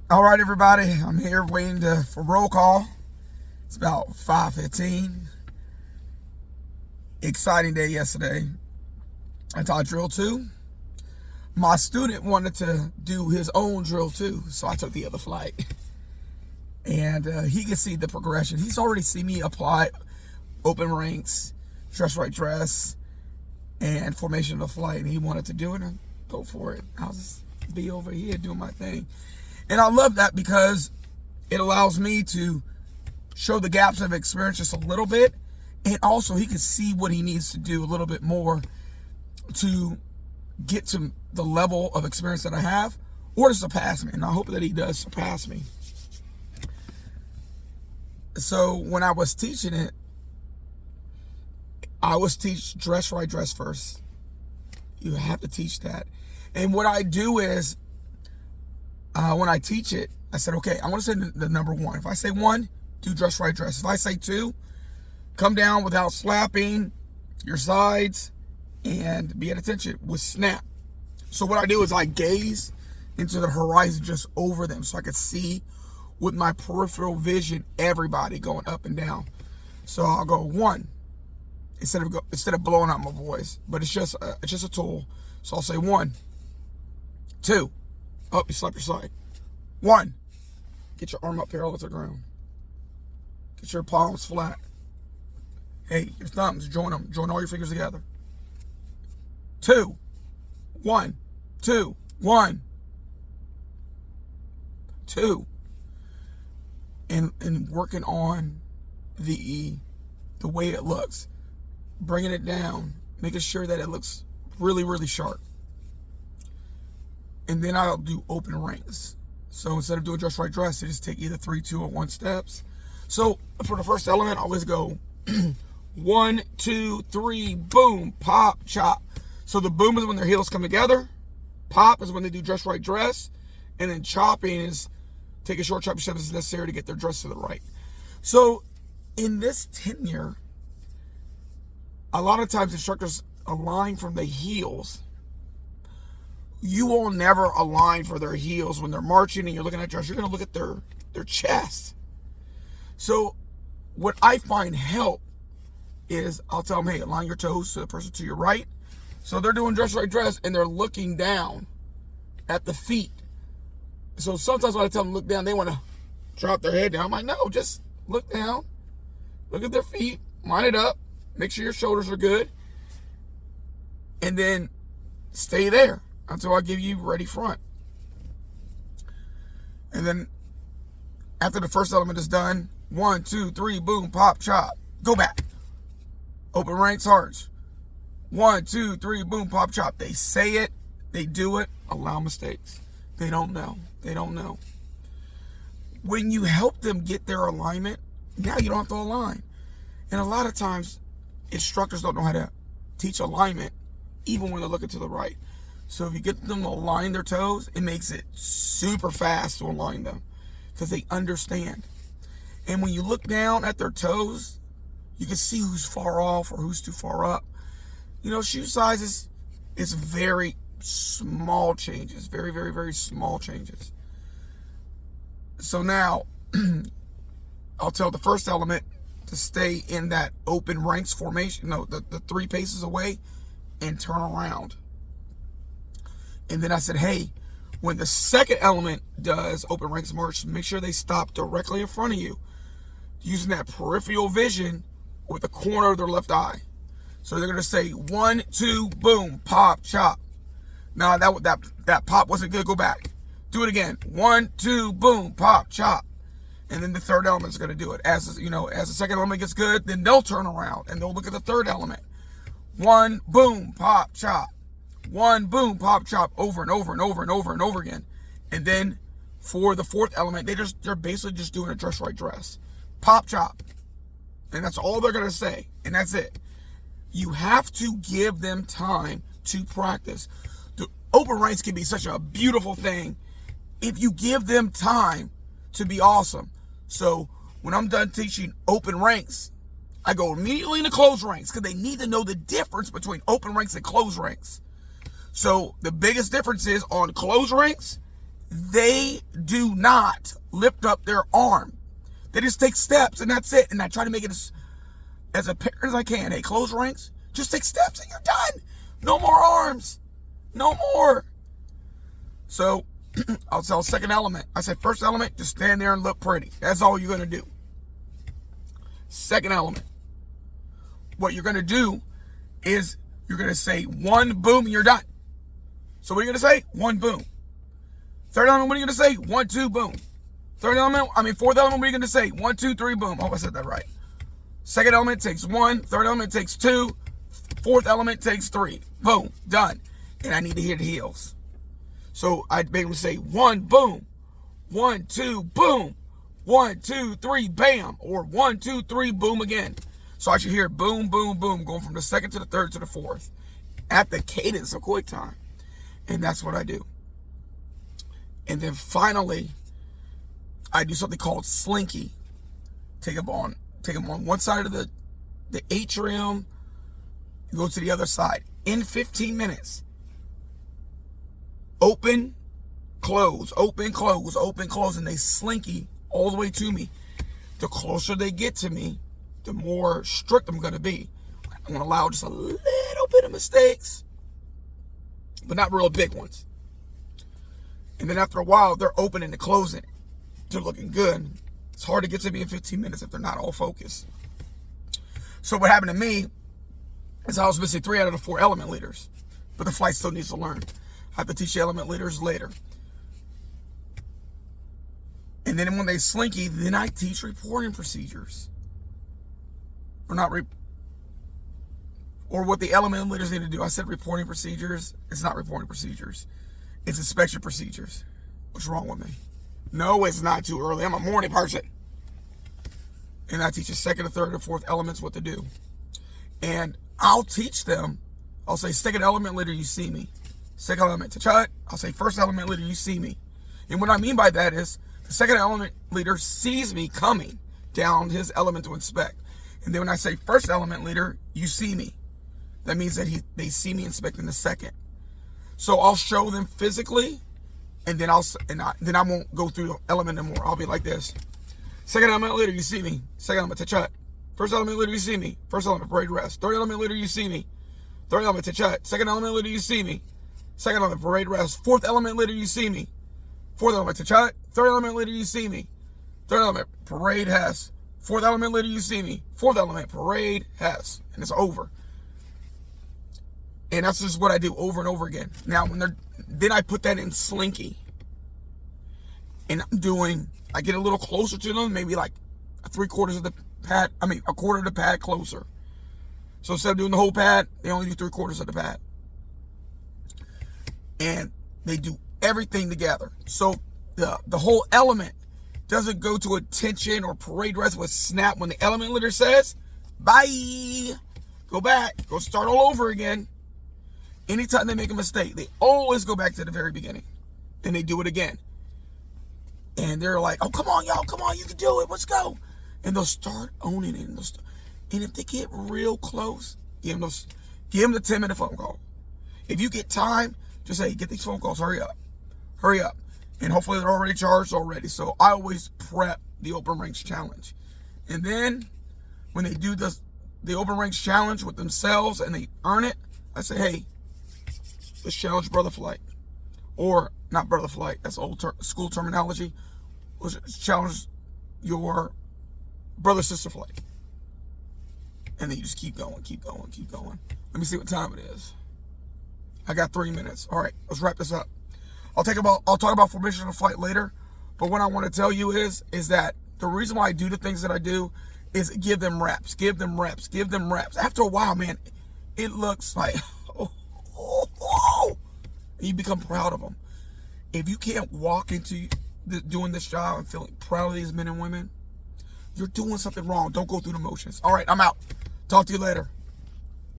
All right, everybody. I'm here waiting for roll call. It's about 5:15. Exciting day yesterday. I taught drill 2. My student wanted to do his own drill 2, so I took the other flight. And he can see the progression. He's already seen me apply open ranks, dress right dress, and formation of the flight. And he wanted to do it, and go for it. I'll just be over here doing my thing. And I love that because it allows me to show the gaps of experience just a little bit. And also he can see what he needs to do a little bit more to get to the level of experience that I have, or to surpass me. And I hope that he does surpass me. So when I was teaching it, I always teach dress right, dress first. You have to teach that. And what I do is, when I teach it, I said, okay, I want to say the number 1. If I say 1, do dress right dress. If I say 2, come down without slapping your sides and be at attention with snap. So what I do is I gaze into the horizon just over them so I can see with my peripheral vision everybody going up and down. So I'll go 1 instead of blowing out my voice, but it's just a tool. So I'll say 1, 2. Oh, you slap your side. 1. Get your arm up parallel with the ground. Get your palms flat. Hey, your thumbs, join them. Join all your fingers together. 2. 1. 2. 1. 2. And working on the way it looks. Bringing it down. Making sure that it looks really, really sharp. And then I'll do open ranks. So instead of doing dress right dress, I just take either 3, 2, or 1 steps. So for the first element, I always go 1, 2, 3, boom, pop, chop. So the boom is when their heels come together. Pop is when they do dress right dress. And then chopping is take a short chopping step as necessary to get their dress to the right. So in this tenure, a lot of times instructors align from the heels. You will never align for their heels when they're marching and you're looking at dress. You're going to look at their chest. So what I find help is I'll tell them, hey, align your toes to the person to your right. So they're doing dress right dress and they're looking down at the feet. So sometimes when I tell them look down, they want to drop their head down. I'm like, no, just look down. Look at their feet. Line it up. Make sure your shoulders are good. And then stay there until I give you ready front. And then after the first element is done, 1, 2, 3, boom, pop, chop. Go back. Open ranks, arch. 1, 2, 3, boom, pop, chop. They say it. They do it. Allow mistakes. They don't know. They don't know. When you help them get their alignment, now you don't have to align. And a lot of times, instructors don't know how to teach alignment, even when they're looking to the right. So if you get them to align their toes, it makes it super fast to align them because they understand. And when you look down at their toes, you can see who's far off or who's too far up. You know, shoe sizes is very small changes, very, very, very small changes. So now I'll tell the first element to stay in that open ranks formation, the 3 paces away and turn around. And then I said, hey, when the second element does open ranks march, make sure they stop directly in front of you, using that peripheral vision with the corner of their left eye. So they're going to say 1, 2, boom, pop, chop. Now that pop wasn't good. Go back. Do it again. 1, 2, boom, pop, chop. And then the third element is going to do it. As the second element gets good, then they'll turn around and they'll look at the third element. 1, boom, pop, chop. 1, boom, pop, chop, over and over and over and over and over again. And then for the fourth element, they're basically just doing a dress right dress. Pop, chop. And that's all they're going to say. And that's it. You have to give them time to practice. The open ranks can be such a beautiful thing if you give them time to be awesome. So when I'm done teaching open ranks, I go immediately into closed ranks because they need to know the difference between open ranks and closed ranks. So the biggest difference is on closed ranks, they do not lift up their arm. They just take steps and that's it. And I try to make it as apparent as I can. Hey, close ranks, just take steps and you're done. No more arms. No more. So I'll tell second element. I said first element, just stand there and look pretty. That's all you're going to do. Second element, what you're going to do is you're going to say one boom and you're done. So what are you going to say? One boom. Third element, what are you going to say? 1, 2, boom. Fourth element, what are you going to say? 1, 2, 3, boom. Oh, I said that right. Second element takes 1. Third element takes 2. Fourth element takes 3. Boom. Done. And I need to hear the heels. So I'd be able to say 1, boom. 1, 2, boom. 1, 2, 3, bam. Or 1, 2, 3, boom again. So I should hear boom, boom, boom, going from the second to the third to the fourth at the cadence of quick time. And that's what I do. And then finally, I do something called slinky. Take them on one side of the atrium, go to the other side. In 15 minutes, open, close, open, close, open, close, and they slinky all the way to me. The closer they get to me, the more strict I'm going to be. I'm going to allow just a little bit of mistakes, but not real big ones. And then after a while, they're opening and closing. They're looking good. It's hard to get to me in 15 minutes if they're not all focused. So what happened to me is I was missing 3 out of the 4 element leaders. But the flight still needs to learn. I have to teach the element leaders later. And then when they slinky, then I teach reporting procedures. Or what the element leaders need to do. I said reporting procedures. It's not reporting procedures. It's inspection procedures. What's wrong with me? No, it's not too early. I'm a morning person. And I teach the second, the third, and fourth elements what to do. And I'll teach them. I'll say, second element leader, you see me. Second element, ta-cha. I'll say, first element leader, you see me. And what I mean by that is, the second element leader sees me coming down his element to inspect. And then when I say first element leader, you see me. That means that they see me inspecting the second. So I'll show them physically, and then I won't go through the element anymore. I'll be like this. Second element leader, you see me. Second element, ta-cha. First element leader, you see me. First element, parade rest. Third element leader, you see me. Third element, ta-cha. Second element leader, you see me. Second element, parade rest. Fourth element leader, you see me. Fourth element, ta-cha. Third element leader, you see me. Third element, parade has. Fourth element leader, you see me. Fourth element, parade has. And it's over. And that's just what I do over and over again. Now, then I put that in slinky. And I get a little closer to them, maybe like a quarter of the pad closer. So instead of doing the whole pad, they only do 3/4 of the pad. And they do everything together. So the whole element doesn't go to attention or parade rest with snap when the element leader says, bye. Go back. Go start all over again. Anytime they make a mistake, they always go back to the very beginning. And they do it again. And they're like, oh, come on, y'all. Come on, you can do it. Let's go. And they'll start owning it. And if they get real close, give them the 10-minute phone call. If you get time, just say, get these phone calls. Hurry up. Hurry up. And hopefully they're already charged already. So I always prep the Open Ranks Challenge. And then when they do the Open Ranks Challenge with themselves and they earn it, I say, hey, let's challenge brother flight. Or not brother flight, that's old school terminology. Let's challenge your brother sister flight. And then you just keep going, keep going, keep going. Let me see what time it is. I got 3 minutes. All right, let's wrap this up. I'll talk about formation of flight later, but what I want to tell you is that the reason why I do the things that I do is give them reps, give them reps, give them reps. After a while, man, it looks like, and you become proud of them. If you can't walk into doing this job and feeling proud of these men and women, you're doing something wrong. Don't go through the motions. All right, I'm out. Talk to you later.